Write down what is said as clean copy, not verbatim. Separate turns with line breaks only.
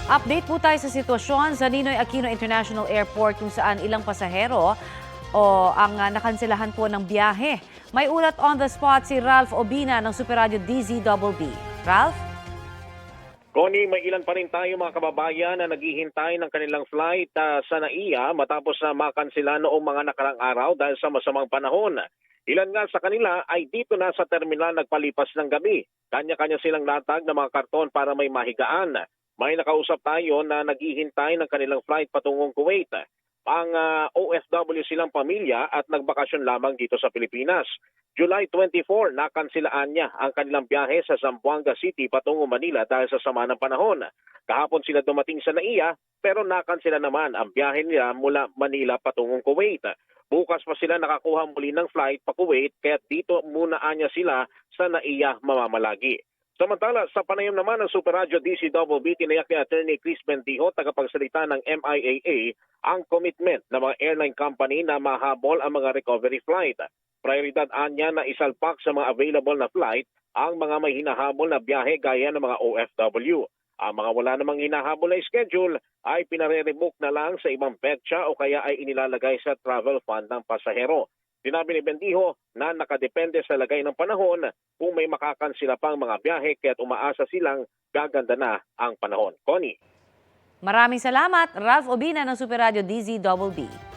Update po tayo sa sitwasyon sa Ninoy Aquino International Airport kung saan ilang pasahero ang nakansilahan po ng biyahe. May ulat on the spot si Ralph Obina ng Super Radio DZBB. Ralph?
Connie, may ilan pa rin tayo mga kababayan na naghihintay ng kanilang flight sa NAIA matapos na makansila noong mga nakarang araw dahil sa masamang panahon. Ilan nga sa kanila ay dito na sa terminal nagpalipas ng gabi. Kanya-kanya silang latag ng mga karton para may mahigaan. May nakausap tayo na naghihintay ng kanilang flight patungong Kuwait. Ang OFW silang pamilya at nagbakasyon lamang dito sa Pilipinas. July 24, nakansilaan niya ang kanilang biyahe sa Zamboanga City patungong Manila dahil sa sama ng panahon. Kahapon sila dumating sa NAIA pero nakansila naman ang biyahe nila mula Manila patungong Kuwait. Bukas pa sila nakakuha muli ng flight pa Kuwait kaya dito muna anya sila sa NAIA mamamalagi. Samantala, sa panayam naman ng Super Radio DZBB, tinayak ni Attorney Chris Bendijo, tagapagsalita ng MIAA, ang commitment ng mga airline company na mahabol ang mga recovery flight. Prioridad anya na isalpak sa mga available na flight ang mga may hinahabol na biyahe gaya ng mga OFW. Ang mga wala namang hinahabol na schedule ay pinare-rebook na lang sa ibang petsa o kaya ay inilalagay sa travel fund ng pasahero. Sinabi ni Bendijo na nakadepende sa lagay ng panahon kung may makakansila pang mga biyahe kaya't umaasa silang gaganda na ang panahon. Connie.
Maraming salamat, Ralph Obina ng Super Radio DZBB.